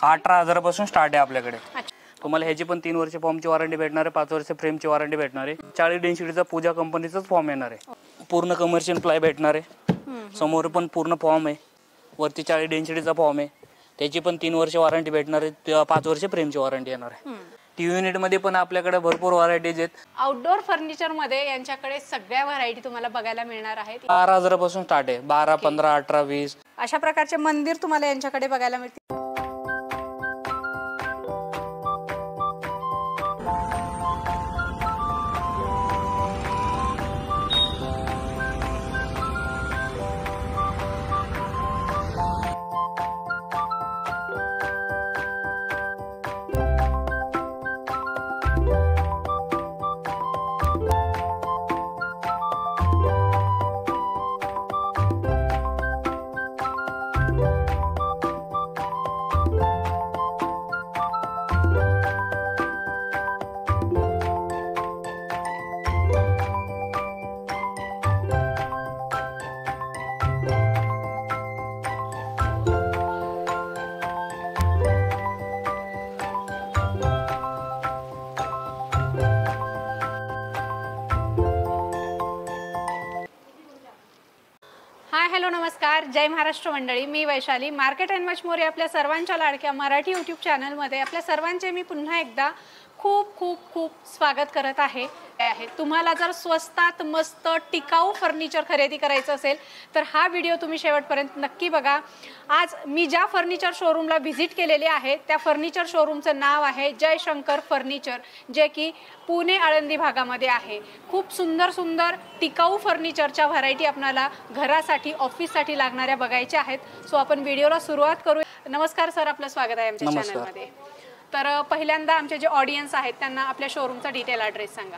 18,000 पासून स्टार्ट आहे आपल्याकडे। तुम्हाला ह्याची पण 3 वर्ष फॉर्मची वॉरंटी भेटणार आहे, 5 वर्ष फ्रेमची वॉरंटी भेटणार आहे। 40 डेन्सिटीचा पूजा कंपनीचाच फॉर्म येणार आहे, पूर्ण कमर्शियल प्लाय भेटणार आहे। समोर पण पूर्ण फॉर्म आहे, वरती 40 डेन्सिटीचा फॉर्म आहे, त्याची पण 3 वर्ष वॉरंटी भेटणार आहे, 5 वर्ष फ्रेमची वॉरंटी येणार आहे। टीव्ही युनिट मध्ये पण आपल्याकडे भरपूर व्हरायटीज आहेत। आउटडोर फर्निचर मध्ये यांच्याकडे सगळ्या व्हरायटी तुम्हाला बघायला मिळणार आहेत। 12,000 पासून स्टार्ट आहे, 12, 15, 18, 20 अशा प्रकारचे मंदिर तुम्हाला यांच्याकडे बघायला मिळतील। हॅलो नमस्कार, जय महाराष्ट्र मंडळी। मी Vaishali, market and much more आपल्या सर्वांच्या लाडक्या मराठी यूट्यूब चॅनलमध्ये आपल्या सर्वांचे मी पुन्हा एकदा खूप खूप खूप स्वागत करत आहे। तुम्हाला जर स्वस्तात मस्त टिकाऊ फर्निचर खरेदी करायचं असेल तर हा व्हिडिओ तुम्ही शेवटपर्यंत नक्की बघा। आज मी ज्या फर्निचर शोरूमला व्हिजिट केलेले आहे त्या फर्निचर शोरूमचं नाव आहे जयशंकर फर्निचर, जे की पुणे आळंदी भागामध्ये आहे। खूप सुंदर सुंदर टिकाऊ फर्निचरच्या व्हरायटी आपल्याला घरासाठी ऑफिससाठी लागणाऱ्या बघायच्या आहेत। सो आपण व्हिडिओला सुरुवात करू। नमस्कार सर, आपलं स्वागत आहे आमच्या चॅनलमध्ये। तर पहिल्यांदा आमचे जे ऑडियन्स आहेत त्यांना आपल्या शोरूमचा डिटेल ॲड्रेस सांगा।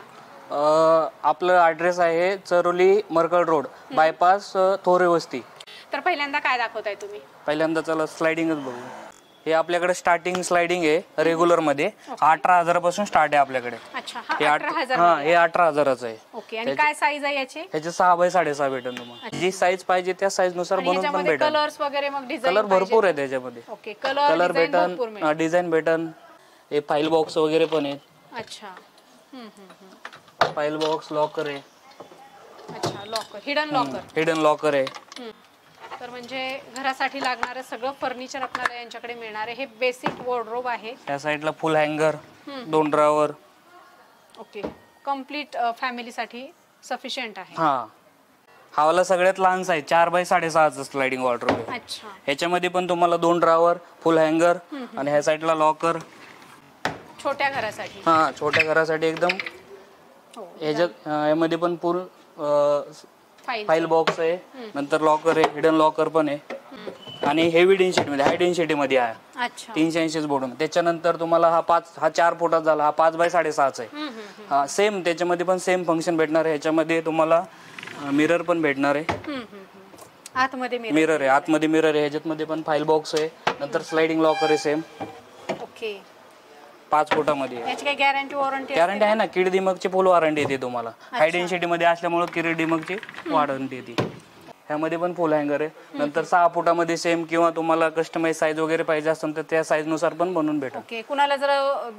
आपलं ॲड्रेस आहे चरोली मरकळ रोड, बायपास थोरे वस्ती। तर पहिल्यांदा काय दाखवताय तुम्ही? पहिल्यांदा चला स्लायडिंगच बघू। हे आपल्याकडे स्टार्टिंग स्लायडिंग आहे रेग्युलर मध्ये, 18,000 पासून स्टार्ट आहे आपल्याकडे। अच्छा, हे 18,000च आहे। ओके, आणि काय साईज आहे याची? ह्याचे 6 बाय 6.5 भेटेल तुम्हाला। जी साईज पाहिजे त्या साईज नुसार बनवून पण भेटेल। कलर्स वगैरे मग डिझाइन कलर भरपूर आहे त्याच्यामध्ये। ओके, कलर भेटन, डिझाइन भेटन। हे फाईल बॉक्स वगैरे पण आहेत। अच्छा, फाईल बॉक्स, लॉकर आहे। अच्छा, लॉकर, हिडन लॉकर आहे। तर म्हणजे घरासाठी लागणारे सगळं फर्निचर आपल्याला यांच्याकडे मिळणार आहे। हे बेसिक वॉर्डरोब आहे। त्या साइडला फुल हँगर, 2 ड्रॉवर। ओके, कंप्लीट फॅमिलीसाठी सफिशियंट आहे। हा वाला सगळ्यात लहान साईज 4 बाय 6.5 स्लाइडिंग वॉर्डरोब आहे। अच्छा, ह्याच्यामध्ये पण तुम्हाला 2 ड्रॉवर, फुल हँगर आणि ह्या साइडला लॉकर। छोट्या घरासाठी? छोट्या घरासाठी एकदम। यामध्ये पण फुल फाईल बॉक्स आहे, नंतर लॉकर आहे, हिडन लॉकर पण आहे। आणि हेवी डेन्सिटी मध्ये, हाय डेन्सिटी मध्ये आहे। अच्छा, 380 बोर्ड। त्याच्यानंतर तुम्हाला हा 4 फुटाचा झाला, हा 5 बाय 6.5 आहे। सेम त्याच्यामध्ये पण सेम फंक्शन भेटणार आहे। ह्याच्यामध्ये तुम्हाला मिरर पण भेटणार आहे। आतमध्ये मिरर आहे, आतमध्ये मिरर आहे। ह्याच्यामध्ये पण फाईल बॉक्स आहे, नंतर स्लाइडिंग लॉकर आहे सेम। ओके, 5 फुटामध्ये। याची काय गॅरंटी वॉरंटी? गॅरंटी आहे ना, किड दिमकची फुल वॉरंटी येते तुम्हाला। हाय डेन्सिटी मध्ये असल्यामुळे किड दिमकची वॉरंटी येते। ह्यामध्ये पण फुल हँगर आहे। नंतर 6 फुटामध्ये सेम, किंवा तुम्हाला कस्टमाइज साईज वगैरे पाहिजे असेल तर त्या साईज नुसार पण बनवून भेटेल। ओके, कुणाला जर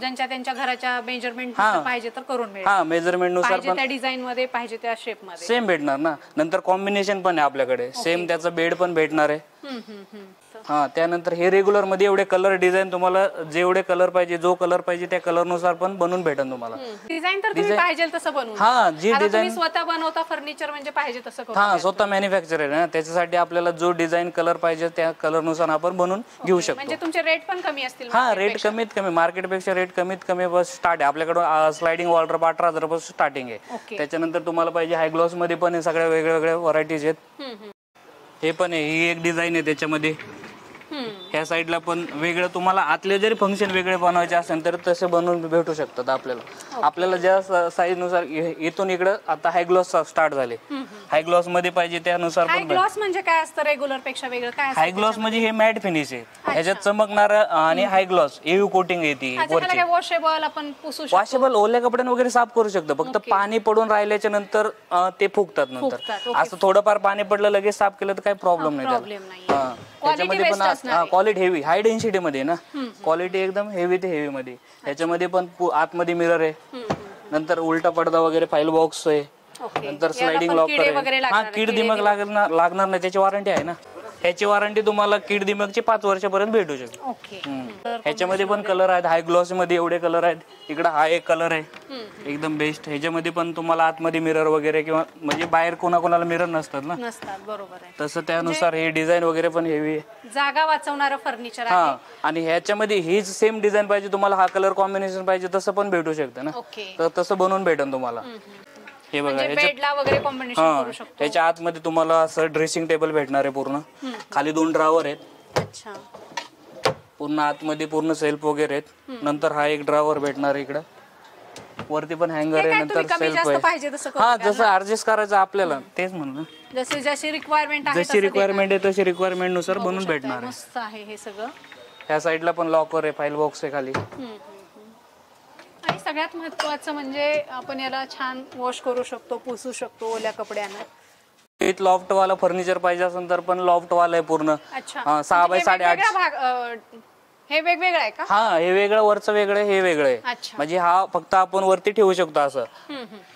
त्यांच्या घराच्या मेजरमेंट पाहिजे तर करून मिळेल। मेजरमेंट नुसार पण त्या डिझाइन मध्ये पाहिजे त्या शेप मध्ये सेम भेटणार ना। नंतर कॉम्बिनेशन पण आहे आपल्याकडे, सेम त्याचा बेड पण भेटणार आहे। त्यानंतर हे रेग्युलर मध्ये एवढे कलर डिझाइन तुम्हाला जेवढे कलर पाहिजे, जो कलर पाहिजे त्या कलर नुसार पण बनवून भेटेल तुम्हाला। डिझाइन तर तुम्ही पाहिजे तसं बनवून। जी डिझाइन तुम्ही स्वतः बनवता फर्निचर म्हणजे पाहिजे तसं करून। स्वतः मॅन्युफॅक्चर आहे ना, त्याच्यासाठी आपल्याला जो डिझाइन कलर पाहिजे त्या कलर नुसार आपण बनवून घेऊ शकतो। म्हणजे तुमचे रेट पण कमी असतील? रेट कमीत कमी मार्केट पेक्षा रेट कमीत कमी बस स्टार्ट आहे आपल्याकडे। स्लाइडिंग वॉर्डरोब 18,000 पासून स्टार्टिंग आहे। त्याच्यानंतर तुम्हाला पाहिजे हाय ग्लॉस मध्ये पण सगळ्या वेगळ्या वेगळ्या व्हरायटीज आहेत। हे पण आहे, ही एक डिझाइन आहे त्याच्यामध्ये। ह्या साईडला पण वेगळं तुम्हाला आतले जरी फंक्शन वेगळे बनवायचे असेल तर तसे बनवून भेटू शकतात आपल्याला ज्या साईज नुसार। इथून इकडे आता हाय ग्लॉस स्टार्ट झाले। हाय ग्लॉस मध्ये पाहिजे त्यानुसार हाय ग्लॉस म्हणजे काय असतं? रेग्युलर पेक्षा वेगळं काय असतं? हाय ग्लॉस म्हणजे हे मॅट फिनिश आहे, ह्याच्यात चमकणार आणि हाय ग्लॉस एयू कोटिंग येते वरची। वॉशेबल आपण पुसू शकतो? वॉशेबल ओल्या कपड्याने वगैरे साफ करू शकतो, फक्त पाणी पडून राहिल्याच्या नंतर ते फुगतात नंतर। असं थोडंफार पाणी पडलं लगेच साफ केलं तर काही प्रॉब्लेम नाही। ह्याच्यामध्ये पण क्वालिटी हेवी हाय डेन्सिटी मध्ये ना, क्वालिटी एकदम हेवी ते हेवी मध्ये. ह्याच्यामध्ये पण आतमध्ये मिरर आहे, नंतर उलटा पडदा वगैरे, फाईल बॉक्स आहे, नंतर स्लायडिंग लॉकर आहे. हा, कीड दिमक लागणार नाही, त्याची वॉरंटी आहे ना. ह्याची वॉरंटी तुम्हाला कीड दिमकची 5 वर्षापर्यंत भेटू शकते. ह्याच्यामध्ये पण कलर आहेत, हाय ग्लॉस मध्ये एवढे कलर आहेत. इकडे हा एक कलर आहे एकदम बेस्ट. ह्याच्यामध्ये पण तुम्हाला आतमध्ये मिरर वगैरे, किंवा म्हणजे बाहेर कोणाकोणाला मिरर नसतात ना, बरोबर आहे, तसं त्यानुसार हे डिझाईन वगैरे पण हेवी आहे, जागा वाचवणारं फर्निचर आहे. हा. आणि ह्याच्यामध्ये हीच सेम डिझाईन पाहिजे तुम्हाला, हा कलर कॉम्बिनेशन पाहिजे तसं पण भेटू शकतं ना, तर तसं बनवून भेटेल तुम्हाला. हे बघा, बेडला वगैरे कॉम्बिनेशन करू शकतो. ह्याच्या आतमध्ये तुम्हाला असं ड्रेसिंग टेबल भेटणार आहे पूर्ण. खाली 2 ड्रॉवर आहेत. अच्छा. पूर्ण आतमध्ये पूर्ण सेल्फ वगैरे आहेत. नंतर हा एक ड्रॉवर भेटणार इकडं. वरती पण हँगर आहे, नंतर सेल्फ आहे. हा, जसं ऍडजस्ट करायचं आपल्याला, तेच म्हणलं, जशी रिक्वायरमेंट आहे तशी रिक्वायरमेंट नुसार बनवून भेटणार आहे. मस्त आहे हे सगळं. ह्या साईडला पण लॉकर आहे, फाईल बॉक्स आहे खाली. आणि सगळ्यात महत्त्वाचं म्हणजे आपण याला छान वॉश करू शकतो, पुसू शकतो ओल्या कपड्यानं. विथ लॉफ्ट वाला फर्निचर पाहिजे असेल तर पण लॉफ्ट वाला आहे पूर्ण. 6 बाय 8.5. हे वेगवेगळं आहे का? हा, हे वेगळं, वरचं वेगळं, हे वेगळं आहे. म्हणजे हा फक्त आपण वरती ठेवू शकतो असं.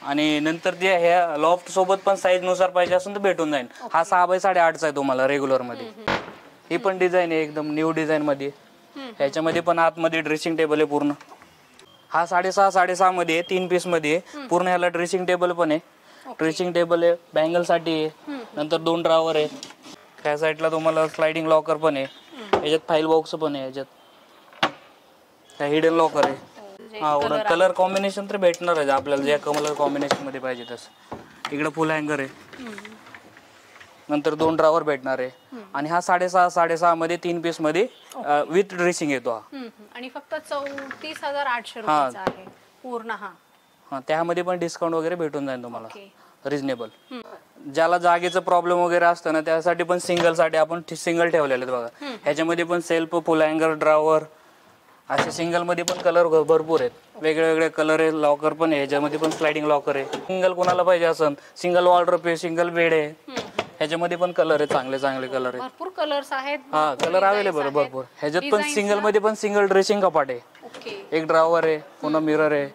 आणि नंतर जे ह्या लॉफ्ट सोबत पण साईज नुसार पाहिजे असेल तर भेटून जाईल. हा 6 बाय 8.5 आहे तुम्हाला रेग्युलर मध्ये. ही पण डिझाईन आहे एकदम न्यू डिझाईन मध्ये. ह्याच्यामध्ये पण आतमध्ये ड्रेसिंग टेबल आहे पूर्ण. हा 6.5 मध्ये 3 पीस मध्ये पूर्ण. ह्याला ड्रेसिंग टेबल पण आहे, ड्रेसिंग टेबल आहे, बँगल साठी आहे, नंतर 2 ड्रॉवर आहेत. ह्या साईडला तुम्हाला स्लायडिंग लॉकर पण आहे, ह्याच्यात फाईल बॉक्स पण आहे, ह्याच्यात हिडन लॉकर आहे. हा, कलर कॉम्बिनेशन तर भेटणार आहे आपल्याला, ज्या कलर कॉम्बिनेशन मध्ये पाहिजे तसं. इकडे फुल हँगर आहे, नंतर 2 ड्रॉवर भेटणार आहे. आणि हा 6.5 मध्ये 3 पीस मध्ये विथ ड्रेसिंग येतो हा. आणि फक्त 34,800 रुपयाचा आहे पूर्ण. हा, त्यामध्ये पण डिस्काउंट वगैरे भेटून जाईल तुम्हाला, रिजनेबल. ज्याला जागेचं प्रॉब्लेम वगैरे असतं ना, त्यासाठी पण सिंगल साठी आपण सिंगल ठेवलेले आहेत बघा. ह्याच्यामध्ये पण सेल्फ, फुल हँगर, ड्रॉवर असे सिंगल मध्ये पण कलर भरपूर आहेत, वेगळे वेगळे कलर आहे. लॉकर पण आहे, ह्याच्यामध्ये पण स्लायडिंग लॉकर आहे. सिंगल कोणाला पाहिजे असेल, सिंगल वॉर्डरोब आहे, सिंगल बेड आहे. ह्याच्यामध्ये पण कलर आहे, चांगले चांगले कलर आहेत, भरपूर कलर्स आहेत. हा, कलर अवेलेबल आहे भरपूर. ह्याच्यात पण सिंगल मध्ये पण सिंगल ड्रेसिंग कपाट आहे, एक ड्रॉवर आहे, पुन्हा मिरर आहे.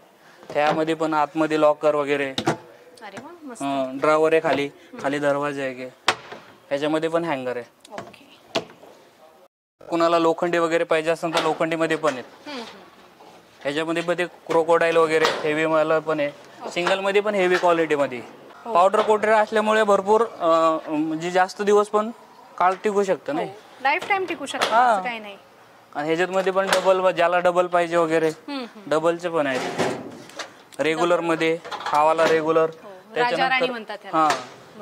त्यामध्ये पण आतमध्ये लॉकर वगैरे, ड्रॉवर आहे, खाली खाली दरवाजा आहे. ह्याच्यामध्ये पण हँगर आहे. कुणाला लोखंडी वगैरे पाहिजे असेल तर लोखंडी मध्ये पण आहेत. ह्याच्यामध्ये पण क्रोकोडाईल वगैरे हेवी वाला पण आहे, सिंगल मध्ये पण हेवी क्वालिटी मध्ये. पावडर कोटेड असल्यामुळे भरपूर म्हणजे जास्त दिवस पण काळ टिकू शकतं, नाही, लाईफ टाइम टिकू शकतं, काही नाही. आणि ह्याच्यात मध्ये पण डबल, ज्याला डबल पाहिजे वगैरे डबलचे पण आहेत. रेग्युलर मध्ये हावाला रेग्युलर, त्याच्यानंतर हा,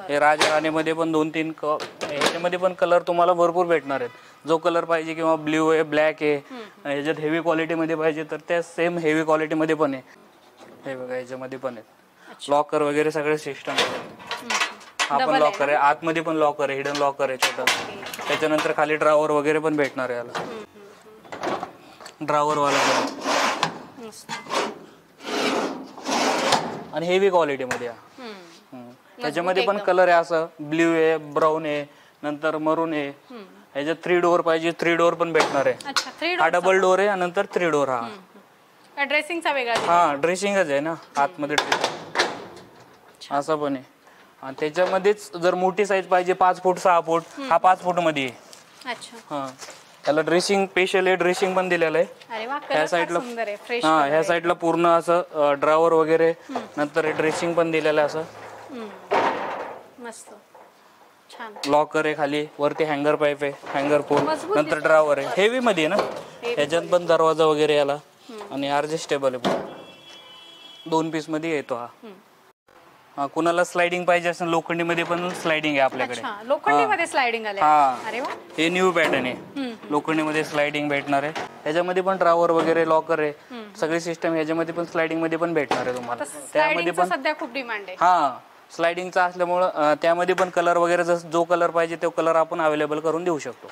हे राजा राणी मध्ये पण 2-3 ह्याच्यामध्ये पण कलर तुम्हाला भरपूर भेटणार आहेत. जो कलर पाहिजे, किंवा ब्ल्यू आहे, ब्लॅक आहे, ह्याच्यात हेवी क्वालिटी मध्ये पाहिजे तर त्या सेम हेवी क्वालिटी मध्ये पण आहे. हे बघा, ह्याच्यामध्ये पण आहेत लॉकर वगैरे सगळे सिस्टम. हा पण लॉकर आहे, आतमध्ये पण लॉकर आहे, हिडन लॉकर आहे छोटं. त्याच्यानंतर खाली ड्रॉवर वगैरे पण भेटणार आहे, याला ड्रॉवर वाला पण. आणि हेवी क्वालिटी मध्ये. त्याच्यामध्ये पण कलर आहे, असं ब्ल्यू आहे, ब्राऊन आहे, नंतर मरून आहे. ह्याच्यात 3 डोअर पाहिजे, 3 डोअर पण भेटणार आहे. हा डबल डोअर आहे, नंतर 3 डोअर. हा, ड्रेसिंगचा वेगळा. हा, ड्रेसिंगच आहे ना आतमध्ये, असं पण आहे. आणि त्याच्यामध्येच जर मोठी साईज पाहिजे 5 फूट 6 फूट, हा 5 फूट मध्ये आहे. हा, त्याला ड्रेसिंग स्पेशल आहे, ड्रेसिंग पण दिलेलं आहे. ह्या साईडला, हा, ह्या साईडला पूर्ण असं ड्रॉवर वगैरे, नंतर ड्रेसिंग पण दिलेलं आहे असं मस्त. छान लॉकर आहे, खाली वरती हँगर पाईप आहे, हँगर पोल, नंतर ड्रॉवर आहे, हेवी मध्ये ना. ह्याच्यात पण दरवाजा वगैरे याला, आणि ऍडजस्टेबल आहे, 2 पीस मध्ये येतो हा. हा, कुणाला स्लायडिंग पाहिजे असेल लोखंडी मध्ये पण स्लायडिंग आहे आपल्याकडे. लोखंडी मध्ये स्लायडिंग आले. अरे वा, हे न्यू पॅटर्न आहे, लोखंडी मध्ये स्लायडिंग भेटणार आहे. ह्याच्यामध्ये पण ड्रॉवर वगैरे, लॉकर आहे, सगळी सिस्टम ह्याच्यामध्ये पण स्लायडिंग मध्ये पण भेटणार आहे तुम्हाला. त्यामध्ये पण सध्या खूप डिमांड आहे. हा, स्लायडिंगचा असल्यामुळं त्यामध्ये पण कलर वगैरे जो कलर पाहिजे तो कलर आपण अवेलेबल करून देऊ शकतो.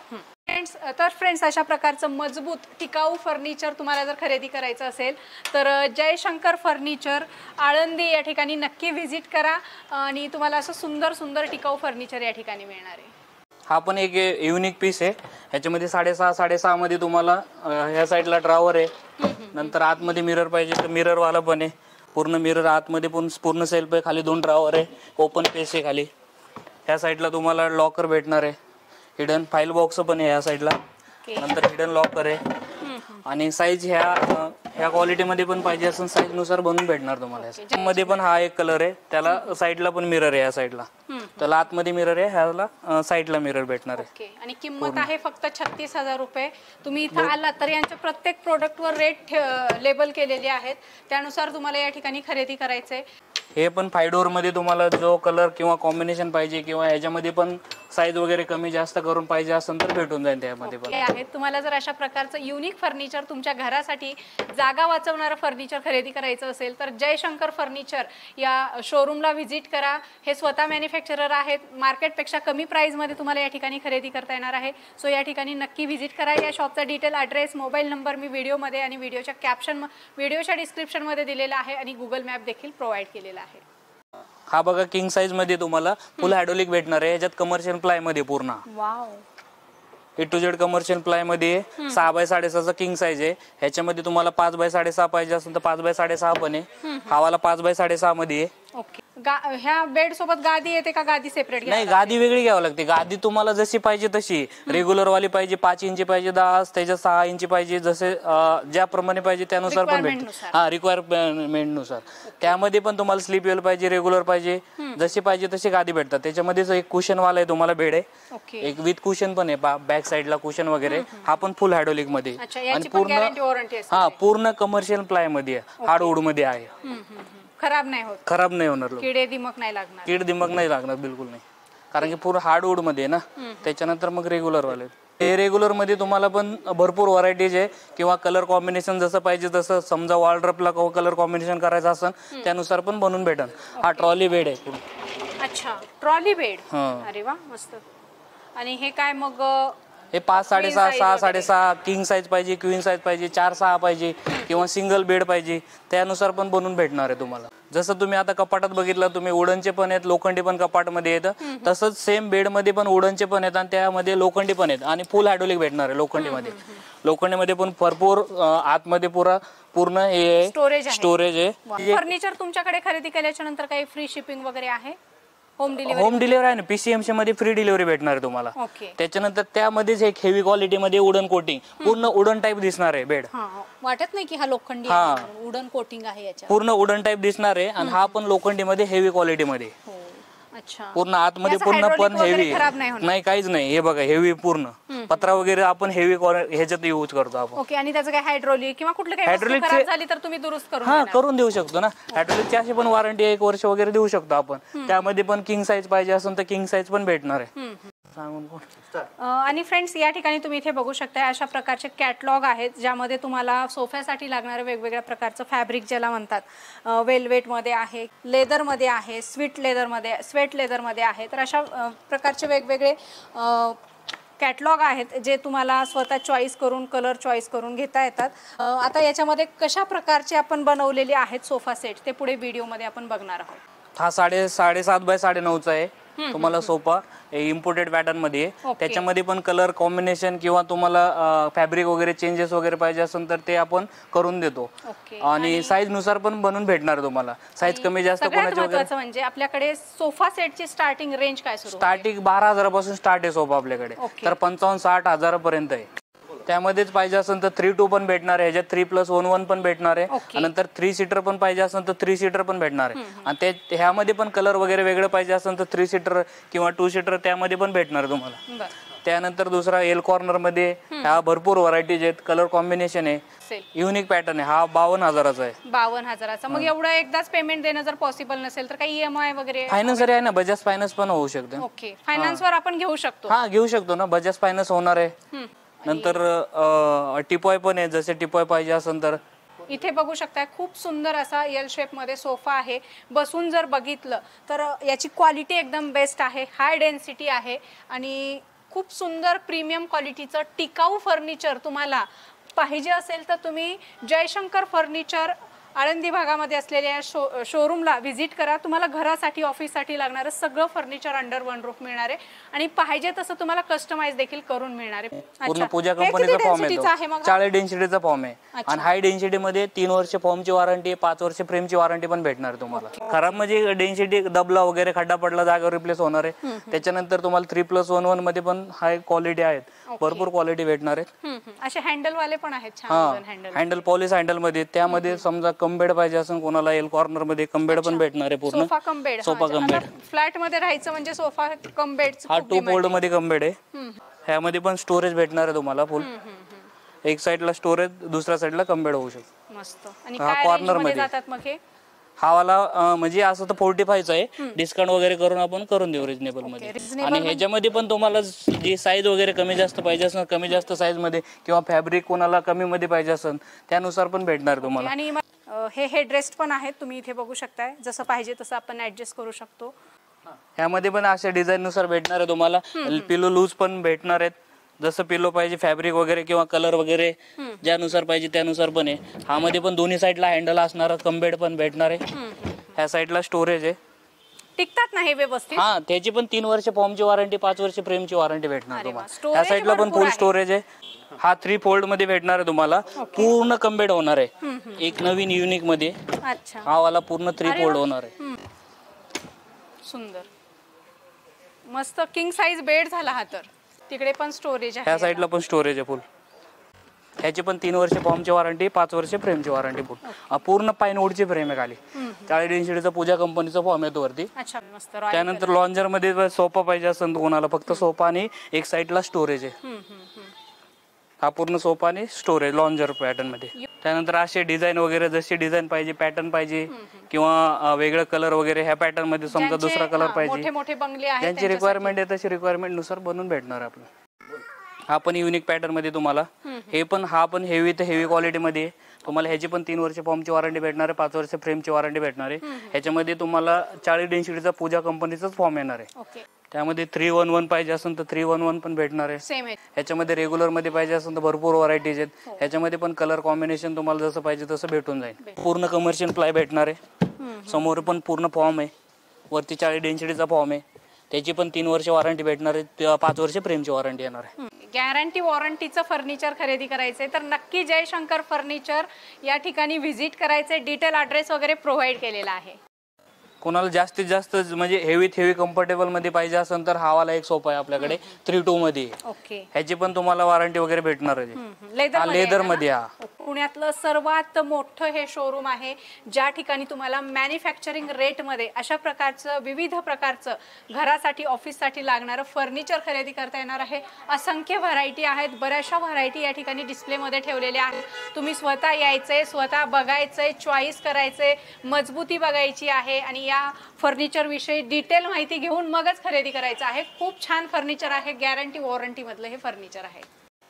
फ्रेंड्स, अशा प्रकारचं मजबूत टिकाऊ फर्निचर तुम्हाला जर खरेदी करायचं असेल तर जयशंकर फर्निचर आळंदी या ठिकाणी नक्की व्हिजिट करा, आणि तुम्हाला असं सुंदर सुंदर टिकाऊ फर्निचर या ठिकाणी मिळणार आहे. हा पण एक युनिक पीस आहे. ह्याच्यामध्ये 6.5 मध्ये तुम्हाला ह्या साईडला ड्रॉवर आहे. नंतर आतमध्ये मिरर पाहिजे तर मिरर वाला पण आहे. पूर्ण मिरर आतमध्ये पण पूर्ण सेल्फ आहे. खाली 2 ड्रॉवर आहे. ओपन स्पेस आहे खाली. ह्या साईडला तुम्हाला लॉकर भेटणार आहे. हिडन फाईल बॉक्स पण आहे ह्या साईडला. नंतर हिडन लॉकर आहे. आणि साईज ह्या क्वालिटीमध्ये पण पाहिजे असेल साईज नुसार बनवून भेटणार तुम्हाला. मध्ये पण हा एक कलर आहे. त्याला साईडला पण मिरर आहे. या साईडला त्याला आतमध्ये मिरर आहे. ह्याला साईडला मिरर भेटणार आहे. आणि किंमत आहे फक्त 36,000 रुपये. तुम्ही इथं आलात तर यांच्या प्रत्येक प्रोडक्टवर रेट लेबल केलेले आहेत. त्यानुसार तुम्हाला या ठिकाणी खरेदी करायचंय. हे पण 5 डोअर मध्ये तुम्हाला जो कलर किंवा कॉम्बिनेशन पाहिजे किंवा ह्याच्यामध्ये पण साईज वगैरे कमी जास्त करून पाहिजे असेल तर भेटून जाईल त्यामध्ये पण. आहेत तुम्हाला जर अशा प्रकारचं युनिक फर्निचर तुमच्या घरासाठी जागा वाचवणारं फर्निचर खरेदी करायचं असेल तर जयशंकर फर्निचर या शोरूमला व्हिजिट करा. हे स्वतः मॅन्युफॅक्चरर आहेत. मार्केटपेक्षा कमी प्राईजमध्ये तुम्हाला या ठिकाणी खरेदी करता येणार आहे. सो या ठिकाणी नक्की व्हिजिट करा. या शॉपचा डिटेल ॲड्रेस मोबाईल नंबर मी व्हिडिओमध्ये आणि व्हिडिओच्या डिस्क्रिप्शनमध्ये दिलेला आहे आणि गुगल मॅप देखील प्रोव्हाइड केलेला आहे. हा बघा किंग साईज मध्ये तुम्हाला फुल हायड्रोलिक भेटणार आहे. ह्याच्यात कमर्शियल प्लाय मध्ये पूर्ण A to Z commercial ply मध्ये 6x6.5 किंग साईज आहे. ह्याच्यामध्ये तुम्हाला 5x6.5 पाहिजे असेल तर 5x6.5 पण आहे. हावाला 5x6.5 मध्ये आहे. ओके. ह्या बेड सोबत गादी येते का गादी सेपरेट? नाही, गादी वेगळी घ्यावी लागते. गादी तुम्हाला जशी पाहिजे तशी रेग्युलर वाली पाहिजे 5 इंची पाहिजे 10 त्याच्या 6 इंची पाहिजे जसे ज्याप्रमाणे पाहिजे त्यानुसार पण भेटते. हा रिक्वायरमेंट नुसार. त्यामध्ये पण तुम्हाला स्लीप वेल पाहिजे रेग्युलर पाहिजे जशी पाहिजे तशी गादी भेटतात. त्याच्यामध्येच एक कुशन वाला आहे तुम्हाला बेड आहे. एक विथ कुशन पण आहे बॅक साईडला कुशन वगैरे. हा पण फुल हायड्रोलिक मध्ये आणि पूर्ण कमर्शियल प्लाय मध्ये हार्डवूड मध्ये आहे. खराब नाही होणार. कीड दिमक नाही लागणार बिलकुल नाही. कारण की पूर्ण हार्डवूड मध्ये ना. त्याच्यानंतर मग रेग्युलर वाले हे रेग्युलर मध्ये तुम्हाला पण भरपूर व्हरायटीज आहे किंवा कलर कॉम्बिनेशन जसं पाहिजे तसं. समजा वॉलड्रॉपला कलर कॉम्बिनेशन करायचं असेल त्यानुसार पण बनवून भेटन. हा ट्रॉली बेड आहे. अच्छा, ट्रॉली बेड. अरे वा मस्त. आणि हे काय मग हे 5.5 6.5 किंग साईज पाहिजे क्वीन साईज पाहिजे 4-6 पाहिजे किंवा सिंगल बेड पाहिजे त्यानुसार पण बनवून भेटणार आहे तुम्हाला. जसं तुम्ही आता कपाटात बघितलं तुम्ही वुडनचे पण आहेत लोखंडी पण कपाटमध्ये येतं तसंच सेम बेड मध्ये पण वुडनचे पण आहेत आणि त्यामध्ये लोखंडी पण आहेत आणि फुल हायड्रोलिक भेटणार आहे लोखंडीमध्ये. लोखंडीमध्ये पण भरपूर आतमध्ये पूर्ण हे स्टोरेज आहे. फर्निचर तुमच्याकडे खरेदी केल्याच्या नंतर काही फ्री शिपिंग वगैरे आहे? होम डिलिव्हरी आहे ना. PCMC मध्ये फ्री डिलिव्हरी भेटणार आहे तुम्हाला. त्याच्यानंतर त्यामध्येच एक हेवी क्वालिटी मध्ये वुडन कोटिंग पूर्ण वुडन टाइप दिसणार आहे बेड. वाटत नाही की हा लोखंडी वुडन कोटिंग आहे याच्यावर. पूर्ण वुडन टाइप दिसणार आहे आणि हा पण लोखंडी मध्ये हेवी क्वालिटी मध्ये. पूर्ण आतमध्ये पूर्ण पण हेवी नाही काहीच नाही. हे बघा हेवी पूर्ण पत्रा वगैरे आपण हेवी ह्याच्यात यूज करतो आपण. ओके. आणि त्याचं काय हायड्रोलिक किंवा कुठलं काही वस्तू खराब झाली तर तुम्ही दुरुस्त करून देऊ शकतो ना. हायड्रोलिकची अशी पण वॉरंटी 1 वर्ष वगैरे देऊ शकतो आपण. त्यामध्ये पण किंग साईज पाहिजे असेल तर किंग साईज पण भेटणार आहे. आणि फ्रेंड्स या ठिकाणी तुम्ही इथे बघू शकता अशा प्रकारचे कॅटलॉग आहेत ज्यामध्ये तुम्हाला सोफ्यासाठी लागणारे वेगवेगळ्या प्रकारचं फॅब्रिक ज्याला म्हणतात वेल्वेटमध्ये आहे लेदरमध्ये आहे स्वेट लेदरमध्ये आहे. तर अशा प्रकारचे वेगवेगळे कॅटलॉग आहेत जे तुम्हाला स्वतः कलर चॉईस करून घेता येतात. आता याच्यामध्ये कशा प्रकारचे आपण बनवलेले आहेत सोफा सेट ते पुढे व्हिडिओमध्ये आपण बघणार आहोत. हा 7.5x9 आहे तुम्हाला सोफा इम्पोर्टेड पॅटर्न मध्ये. त्याच्यामध्ये पण कलर कॉम्बिनेशन किंवा तुम्हाला फॅब्रिक वगैरे चेंजेस वगैरे पाहिजे असेल तर ते आपण करून देतो. आणि साईज नुसार पण बनवून भेटणार तुम्हाला. साईज कमी जास्त कोणाची वगैरे म्हणजे आपल्याकडे सोफा सेटची स्टार्टिंग रेंज काय सुरू? स्टार्टिंग 12,000 पासून स्टार्ट आहे सोफा आपल्याकडे. तर 55-60 हजारापर्यंत आहे. त्यामध्येच पाहिजे असेल तर 3-2 पण भेटणार आहे. ह्याच्यात 3+1 पण भेटणार आहे. नंतर 3 सीटर पण पाहिजे असेल तर 3 सीटर पण भेटणार आहे. आणि ह्यामध्ये पण कलर वगैरे वेगळं पाहिजे असेल तर 3 सीटर किंवा 2 सीटर त्यामध्ये पण भेटणार आहे तुम्हाला. त्यानंतर दुसरा एल कॉर्नर मध्ये ह्या भरपूर व्हरायटीज आहेत. कलर कॉम्बिनेशन आहे युनिक पॅटर्न आहे. हा 52,000चा आहे. 52,000चा. मग एवढं एकदाच पेमेंट देणं जर पॉसिबल नसेल तर काही EMI वगैरे फायनान्स आहे ना. बजाज फायनान्स पण होऊ शकते. ओके. फायनान्सवर आपण घेऊ शकतो. हा घेऊ शकतो ना. बजाज फायनान्स होणार आहे. नंतर टिपॉय पण आहे. जसे टिपॉय पाहिजे असेल तर इथे बघू शकता खूप सुंदर असा एल शेप मध्ये सोफा आहे. बसून जर बघितलं तर याची क्वालिटी एकदम बेस्ट आहे. हाय डेन्सिटी आहे आणि खूप सुंदर प्रीमियम क्वालिटीचं टिकाऊ फर्निचर तुम्हाला पाहिजे असेल तर तुम्ही जयशंकर फर्निचर आळंदी भागामध्ये असलेल्या शोरूमला व्हिजिट करा. तुम्हाला घरासाठी ऑफिससाठी लागणारं सगळं फर्निचर अंडर वन रूफ मिळणार आहे आणि पाहिजे तसं तुम्हाला कस्टमाइज देखील करून मिळणार आहे. पूर्ण पूजा कंपनीचा फॉर्म येतो, 40 डेन्सिटीचा फॉर्म आहे आणि हाय डेन्सिटी मध्ये 3 वर्ष फॉर्मची वॉरंटी, 5 वर्ष फ्रेमची वॉरंटी पण भेटणार तुम्हाला. खराब म्हणजे डेन्सिटी दबला वगैरे खड्डा पडला जागेवर रिप्लेस होणार आहे. त्याच्यानंतर तुम्हाला 3+1 मध्ये पण हाय क्वालिटी आहेत, भरपूर क्वालिटी भेटणार आहेत. असे हँडल वाले पण आहेत छान हँडल पॉलिश हँडल मध्ये, त्यामध्ये समजा कमबेड पाहिजे असेल कोणाला एल कॉर्नर मध्ये कमबेड पण भेटणार आहे. पूर्ण सोफा कमबेड फ्लॅट मध्ये राहायचं म्हणजे सोफा कमबेड. हा 2 फोल्ड मध्ये कमबेड आहे. ह्यामध्ये पण स्टोरेज भेटणार आहे तुम्हाला फुल. एक साइडला स्टोरेज, दुसऱ्या साइडला कमबेड होऊ शकतो. मस्त. आणि काय कॉर्नर मध्ये जातात मग हे? हा वाला म्हणजे असं तर 45 आहे, डिस्काउंट वगैरे करून आपण करून देऊ रिजनेबल मध्ये. आणि ह्याच्यामध्ये पण तुम्हाला जी साईज वगैरे कमी जास्त पाहिजे असेल, कमी जास्त साईज मध्ये किंवा फॅब्रिक कोणाला कमी मध्ये पाहिजे असेल त्यानुसार पण भेटणार तुम्हाला. आणि हे हेडरेस्ट पण आहेत, तुम्ही इथे बघू शकताय. जसं पाहिजे तसं आपण ऍडजस्ट करू शकतो. ह्यामध्ये पण अशा डिझाईन नुसार भेटणार आहे तुम्हाला. पिलो लूज पण भेटणार आहेत, जसं पिलो पाहिजे फॅब्रिक वगैरे किंवा कलर वगैरे ज्यानुसार पाहिजे त्यानुसार पण आहे. ह्यामध्ये पण दोन्ही साईडला हँडल असणार, कमबेड पण भेटणार आहे. ह्या साईडला स्टोरेज आहे. टिकतात ना हे व्यवस्थित? हा, त्याची पण 3 वर्ष फॉर्मची वॉरंटी, 5 वर्ष फ्रेमची वॉरंटी भेटणार तुम्हाला. ह्या साईडला पण फुल स्टोरेज आहे. हा 3 फोल्ड मध्ये भेटणार आहे तुम्हाला, पूर्ण कमबेड होणार आहे. एक नवीन युनिक मध्ये हा वाला पूर्ण 3 फोल्ड होणार आहे. सुंदर मस्त किंग साइज बेड झाला हा. तर तिकडे पण स्टोरेज आहे, ह्या साईडला पण स्टोरेज आहे फुल. ह्याची पण 3 वर्ष फॉर्मची वॉरंटी, 5 वर्ष फ्रेमची वॉरंटी फुल. पूर्ण पाईनवूडची फ्रेम आहे खाली. 40 डेन्सिटीचा पूजा कंपनीचा फॉर्म येतो वरती. त्यानंतर लॉन्जर मध्ये सोफा पाहिजे असेल कोणाला, फक्त सोफा आणि एक साईडला स्टोरेज आहे. हा पूर्ण सोफा आणि स्टोरेज लॉन्जर पॅटर्न मध्ये. त्यानंतर असे डिझाईन वगैरे जशी डिझाईन पाहिजे, पॅटर्न पाहिजे किंवा वेगळं कलर वगैरे ह्या पॅटर्न मध्ये समजा दुसरा कलर पाहिजे, ज्यांची रिक्वायरमेंट आहे तशी रिक्वायरमेंट नुसार बनवून भेटणार आपलं. हा पण युनिक पॅटर्न मध्ये तुम्हाला. हा पण हेवी ते हेवी क्वालिटी मध्ये तुम्हाला. ह्याची पण 3 वर्ष फॉर्मची वॉरंटी भेटणार आहे, 5 वर्ष फ्रेमची वॉरंटी भेटणार आहे. ह्याच्यामध्ये तुम्हाला 40 डेन्सिटीचा पूजा कंपनीचाच फॉर्म येणार आहे. त्यामध्ये 311 पाहिजे असेल तर 311 पण भेटणार आहे. ह्याच्यामध्ये रेग्युलर मध्ये पाहिजे असेल तर भरपूर व्हरायटीज आहेत. ह्याच्यामध्ये पण कलर कॉम्बिनेशन तुम्हाला जसं पाहिजे तसं भेटून जाईल. पूर्ण कमर्शियल प्लाय भेटणार आहे. समोर पण पूर्ण फॉर्म आहे, वरती 40 डेन्सिटीचा फॉर्म आहे. त्याची पण 3 वर्ष वॉरंटी भेटणार आहे, 5 वर्ष फ्रेमची वॉरंटी येणार आहे. गॅरंटी वॉरंटीचं फर्निचर खरेदी करायचंय तर नक्की जयशंकर फर्निचर या ठिकाणी व्हिजिट करायचंय. डिटेल ॲड्रेस वगैरे प्रोव्हाइड केलेला आहे. कोणाला जास्तीत जास्त म्हणजे हेवी कम्फर्टेबल मध्ये पाहिजे असेल तर हा वाला एक सोफा आहे आपल्याकडे 3-2 मध्ये. ह्याची पण तुम्हाला वॉरंटी वगैरे भेटणार आहे. लेदर मध्ये. हा पुण्यातलं सर्वात मोठं हे शोरूम आहे, ज्या ठिकाणी तुम्हाला मॅन्युफॅक्चरिंग रेट मध्ये अशा प्रकारचं विविध प्रकारचं घरासाठी ऑफिससाठी लागणारं फर्निचर खरेदी करता येणार आहे. असंख्य व्हरायटी आहेत, बऱ्याचशा व्हरायटी या ठिकाणी डिस्प्ले मध्ये ठेवलेल्या आहेत. तुम्ही स्वतः यायचंय, स्वतः बघायचंय, चॉईस करायचंय, मजबूती बघायची आहे आणि या फर्निचर विषयी डिटेल माहिती घेऊन मगच खरेदी करायचं आहे. खूप छान फर्निचर आहे, गॅरंटी वॉरंटी मधलं हे फर्निचर आहे.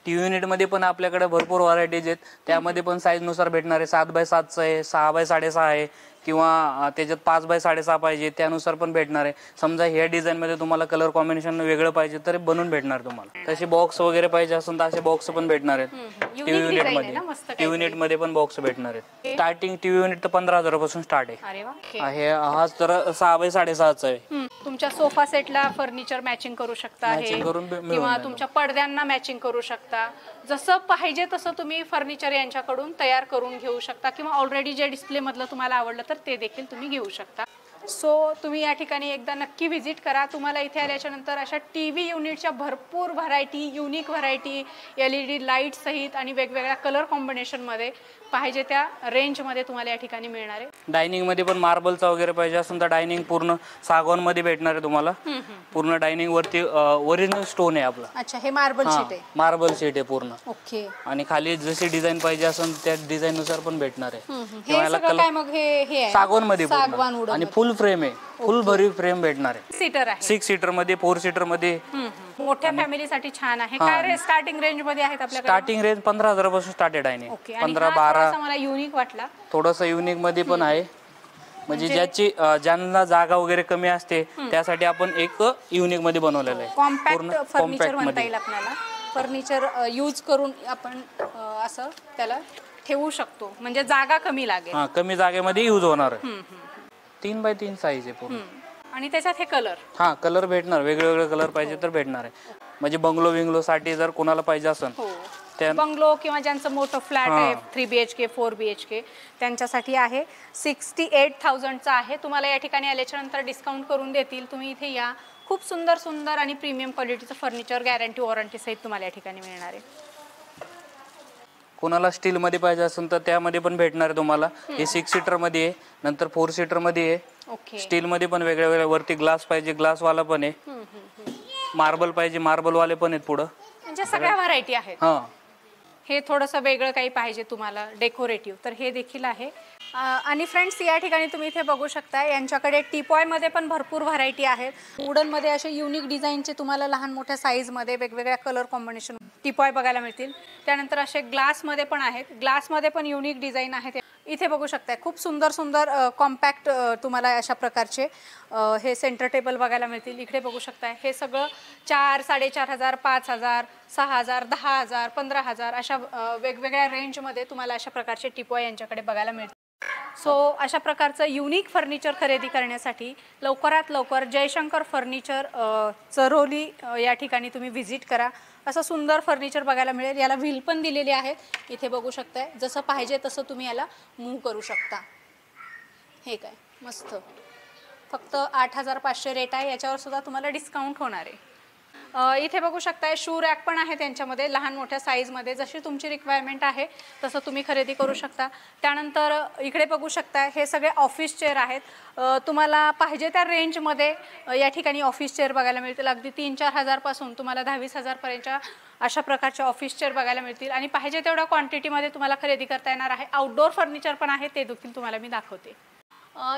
टीव्ही युनिट मध्ये पण आपल्याकडे भरपूर व्हरायटीज आहेत. त्यामध्ये पण साईज नुसार भेटणार आहे. 7x7 आहे, 6x6.5 आहे किंवा त्याच्यात 5x6.5 पाहिजे त्यानुसार पण भेटणार आहे. समजा ह्या डिझाईन मध्ये तुम्हाला कलर कॉम्बिनेशन वेगळं पाहिजे तर बनवून भेटणार तुम्हाला. तसे बॉक्स वगैरे पाहिजे असेल तर असे बॉक्स पण भेटणार आहेत टीव्ही युनिट मध्ये. टीव्ही युनिट मध्ये पण बॉक्स भेटणार आहेत. स्टार्टिंग टीव्ही युनिट तर 15,000 पासून स्टार्ट आहे. हा तर 6x6.5 आहे. तुमच्या सोफा सेटला फर्निचर मॅचिंग करू शकता किंवा तुमच्या पडद्यांना मॅचिंग करू शकता. जसं पाहिजे तसं तुम्ही फर्निचर यांच्याकडून तयार करून घेऊ शकता किंवा ऑलरेडी जे डिस्प्ले मधलं तुम्हाला आवडलं तर ते देखील तुम्ही घेऊ शकता. सो तुम्ही या ठिकाणी एकदा नक्की व्हिजिट करा. तुम्हाला इथे आल्याच्या नंतर अशा टीव्ही युनिटच्या भरपूर variety, unique variety, LED light सहित आणि वेगवेगळ्या कलर कॉम्बिनेशन मध्ये पाहिजे त्या रेंज मध्ये तुम्हाला या ठिकाणी मिळणार आहे. डायनिंग मध्ये पण मार्बलचा वगैरे पाहिजे असेल तर डायनिंग पूर्ण सागवान मध्ये भेटणार आहे तुम्हाला. पूर्ण डायनिंग वरती ओरिजिनल स्टोन आहे आपला. अच्छा, हे मार्बल शीट आहे? मार्बल शीट आहे पूर्ण. ओके. आणि खाली जशी डिझाईन पाहिजे असेल त्या डिझाईन नुसार पण भेटणार आहे. सागवान मध्ये आणि फुल फ्रेम आहे, फुल भरी फ्रेम भेटणार आहे. सीटर आहे, 6 सीटर मध्ये, 4 सीटर मध्ये. मोठ्या फॅमिलीसाठी छान आहे. काय स्टार्टिंग रेंज मध्ये आहेत आपल्याकडे? स्टार्टिंग रेंज 15,000 पासून स्टार्टेड आहे. 15-12 मला युनिक वाटला. थोडंसं युनिक मध्ये पण आहे. म्हणजे ज्यांना जागा वगैरे कमी असते त्यासाठी आपण एक युनिक मध्ये बनवलेलं आहे. कॉम्पॅक्ट फर्निचर म्हणता येईल आपल्याला. फर्निचर यूज करून आपण असं त्याला ठेवू शकतो, म्हणजे जागा कमी लागेल. हा, कमी जागेमध्ये यूज होणार आहे. 3x3 साईज आहे पूर्ण. आणि त्याच्यात हे कलर, हा कलर भेटणार, वेगवेगळे कलर पाहिजे तर भेटणार आहे. म्हणजे बंगलो विंगलो साठी जर कोणाला पाहिजे असेल, बंगलो किंवा ज्यांचं मोठं फ्लॅट आहे 3 BHK 4 BHK त्यांच्यासाठी आहे. 68,000चा आहे. तुम्हाला या ठिकाणी आल्याच्या नंतर डिस्काउंट करून देतील. तुम्ही इथे या. खूप सुंदर सुंदर आणि प्रीमियम क्वालिटीचं फर्निचर गॅरंटी वॉरंटी सहित तुम्हाला या ठिकाणी मिळणार आहे. कोणाला स्टील मध्ये पाहिजे असेल तर त्यामध्ये पण भेटणार आहे तुम्हाला. हे 6 सीटर मध्ये आहे, नंतर 4 सीटर मध्ये आहे. स्टील मध्ये पण वेगळ्या वेगळ्या, वरती ग्लास पाहिजे ग्लास वाला पण आहे, मार्बल पाहिजे मार्बल वाले पण आहेत पुढं. म्हणजे सगळ्या व्हरायटी आहेत. हा, हे थोडंसं वेगळं काही पाहिजे तुम्हाला डेकोरेटिव्ह तर हे देखील आहे. आणि फ्रेंड्स या ठिकाणी तुम्ही इथे बघू शकता यांच्याकडे टीपॉयमध्ये पण भरपूर व्हरायटी आहेत. वुडनमध्ये असे युनिक डिझाईनचे तुम्हाला लहान मोठ्या साईजमध्ये वेगवेगळ्या कलर कॉम्बिनेशन टीपॉय बघायला मिळतील. त्यानंतर असे ग्लासमध्ये पण आहेत, ग्लासमध्ये पण युनिक डिझाईन आहेत. इथे बघू शकताय खूप सुंदर सुंदर कॉम्पॅक्ट तुम्हाला अशा प्रकारचे हे सेंटर टेबल बघायला मिळतील. इकडे बघू शकताय हे सगळं 4, 4,500, 5,000, 6,000, 10,000, 15,000 अशा वेगवेगळ्या रेंजमध्ये तुम्हाला अशा प्रकारचे टिपॉय यांच्याकडे बघायला मिळतील. सो अशा प्रकारचं युनिक फर्निचर खरेदी करण्यासाठी लवकरात लवकर जयशंकर फर्निचर चरोली या ठिकाणी तुम्ही व्हिजिट करा. असं सुंदर फर्निचर बघायला मिळेल. याला व्हील पण दिलेली आहेत. इथे बघू शकताय जसं पाहिजे तसं तुम्ही याला मूव्ह करू शकता. हे काय मस्त, फक्त 8,500 रेट आहे. याच्यावर सुद्धा तुम्हाला डिस्काउंट होणार आहे. इथे बघू शकताय शू रॅक पण आहे त्यांच्यामध्ये लहान मोठ्या साईजमध्ये, जशी तुमची रिक्वायरमेंट आहे तसं तुम्ही खरेदी करू शकता. त्यानंतर इकडे बघू शकताय हे सगळे ऑफिस चेअर आहेत. तुम्हाला पाहिजे त्या रेंजमध्ये या ठिकाणी ऑफिस चेअर बघायला मिळतील. अगदी 3-4 हजारपासून तुम्हाला 10-20 हजारपर्यंतच्या अशा प्रकारच्या ऑफिस चेअर बघायला मिळतील. आणि पाहिजे तेवढ्या क्वांटिटीमध्ये तुम्हाला खरेदी करता येणार आहे. आउटडोअर फर्निचर पण आहे, ते देखील तुम्हाला मी दाखवते.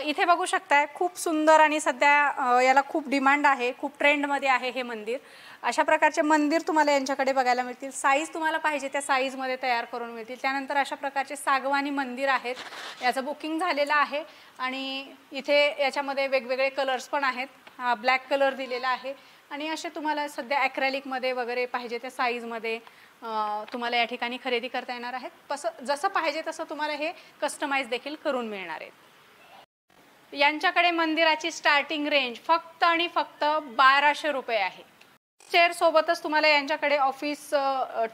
इथे बघू शकताय खूप सुंदर आणि सध्या याला खूप डिमांड आहे, खूप ट्रेंडमध्ये आहे हे मंदिर. अशा प्रकारचे मंदिर तुम्हाला यांच्याकडे बघायला मिळतील. साईज तुम्हाला पाहिजे त्या साईजमध्ये तयार करून मिळतील. त्यानंतर अशा प्रकारचे सागवानी मंदिर आहेत, याचं बुकिंग झालेलं आहे. आणि इथे याच्यामध्ये वेगवेगळे कलर्स पण आहेत. हा ब्लॅक कलर दिलेला आहे. आणि असे तुम्हाला सध्या ॲक्रेलिकमध्ये वगैरे पाहिजे त्या साईजमध्ये तुम्हाला या ठिकाणी खरेदी करता येणार आहेत. जसं पाहिजे तसं तुम्हाला हे कस्टमाइज देखील करून मिळणार आहेत. यांच्याकडे मंदिराची स्टार्टिंग रेंज फक्त आणि फक्त 1,200 रुपये आहे. चेअर सोबतच तुम्हाला यांच्याकडे ऑफिस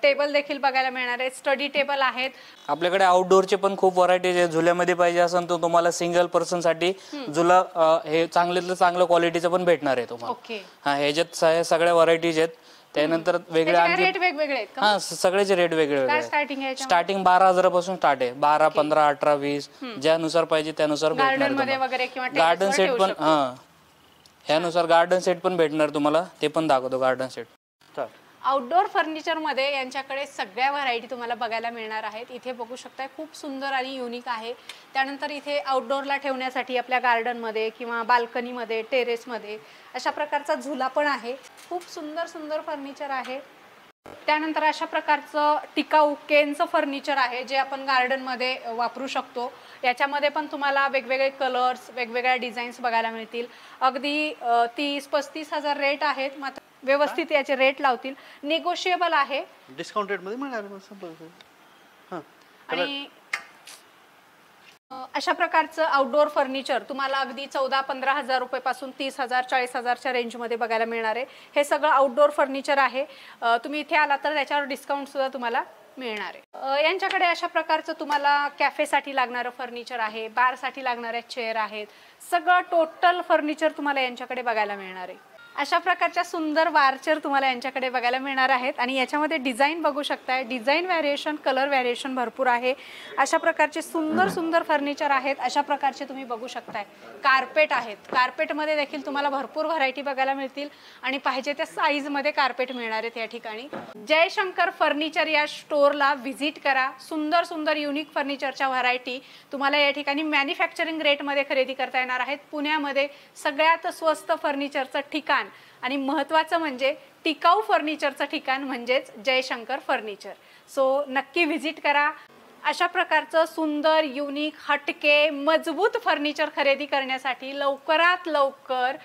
टेबल देखील बघायला मिळणार आहे. स्टडी टेबल आहेत. आपल्याकडे आउटडोअरचे पण खूप व्हरायटीज आहेत. झुल्यामध्ये पाहिजे असेल तर तुम्हाला सिंगल पर्सन साठी झुला हे चांगल्यातलं चांगलं क्वालिटीचं पण भेटणार आहे तुम्हाला. ओके. हा, ह्याच्यात सगळ्या व्हरायटीज आहेत. त्यानंतर वेगळे रेट वेगवेगळे आहेत का? हा, सगळेचे रेट वेगळे स्टार्टिंग 12,000 पासून स्टार्ट आहे. 12, 15, 18, 20 ज्यानुसार पाहिजे त्यानुसार भेटणार. गार्डन सेट पण ह्यानुसार गार्डन सेट पण भेटणार तुम्हाला, ते पण दाखवतो गार्डन सेट. आउटडोअर फर्निचरमध्ये यांच्याकडे सगळ्या व्हरायटी तुम्हाला बघायला मिळणार आहेत. इथे बघू शकता खूप सुंदर आणि युनिक आहे. त्यानंतर इथे आउटडोअरला ठेवण्यासाठी आपल्या गार्डनमध्ये किंवा बाल्कनीमध्ये टेरेसमध्ये अशा प्रकारचा झुला पण आहे. खूप सुंदर सुंदर फर्निचर आहे. त्यानंतर अशा प्रकारचं टिकाऊ केनचं फर्निचर आहे जे आपण गार्डनमध्ये वापरू शकतो. याच्यामध्ये पण तुम्हाला वेगवेगळे कलर्स वेगवेगळ्या डिझाईन्स बघायला मिळतील. अगदी 30-35 हजार रेट आहेत. मात्र व्यवस्थित याचे रेट लावतील. निगोशिएबल आहे, डिस्काउंट रेट मध्ये मिळणार. आणि अशा प्रकारचं आउटडोअर फर्निचर तुम्हाला अगदी 14-15 हजार रुपयापासून 30,000 40,000च्या रेंजमध्ये बघायला मिळणार आहे. हे सगळं आउटडोअर फर्निचर आहे. तुम्ही इथे आला तर त्याच्यावर डिस्काउंट सुद्धा तुम्हाला मिळणार आहे. यांच्याकडे अशा प्रकारचं तुम्हाला कॅफेसाठी लागणारं फर्निचर आहे, बारसाठी लागणाऱ्या चेअर आहेत. सगळं टोटल फर्निचर तुम्हाला यांच्याकडे बघायला मिळणार आहे. अशा प्रकारच्या सुंदर वारचेअर तुम्हाला यांच्याकडे बघायला मिळणार आहेत. आणि याच्यामध्ये डिझाईन बघू शकताय, डिझाईन व्हॅरिएशन कलर व्हॅरिएशन भरपूर आहे. अशा प्रकारचे सुंदर सुंदर फर्निचर आहेत. अशा प्रकारचे तुम्ही बघू शकताय कार्पेट आहेत. कार्पेटमध्ये देखील तुम्हाला भरपूर व्हरायटी बघायला मिळतील आणि पाहिजे त्या साईजमध्ये कार्पेट मिळणार आहेत. या ठिकाणी जयशंकर फर्निचर या स्टोअरला व्हिजिट करा. सुंदर सुंदर युनिक फर्निचरच्या व्हरायटी तुम्हाला या ठिकाणी मॅन्युफॅक्चरिंग रेटमध्ये खरेदी करता येणार आहेत. पुण्यामध्ये सगळ्यात स्वस्त फर्निचरचं ठिकाण आणि महत्त्वाचं म्हणजे टिकाऊ फर्निचरचं ठिकाण म्हणजेच जयशंकर फर्निचर. सो नक्की व्हिजिट करा. अशा प्रकारचं सुंदर युनिक हटके मजबूत फर्निचर खरेदी करण्यासाठी लवकरात लवकर.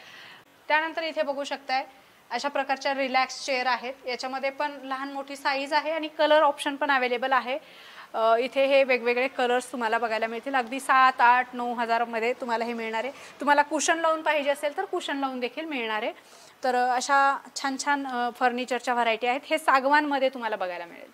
त्यानंतर इथे बघू शकताय अशा प्रकारच्या रिलॅक्स चेअर आहेत. याच्यामध्ये पण लहान मोठी साईज आहे आणि कलर ऑप्शन पण अवेलेबल आहे. इथे हे वेगवेगळे कलर्स तुम्हाला बघायला मिळतील. अगदी 7, 8, 9 हजारामध्ये तुम्हाला हे मिळणार आहे. तुम्हाला कुशन लावून पाहिजे असेल तर कुशन लावून देखील मिळणार आहे. तर अशा छान छान फर्निचरच्या व्हरायटी आहेत. हे सागवानमध्ये तुम्हाला बघायला मिळेल.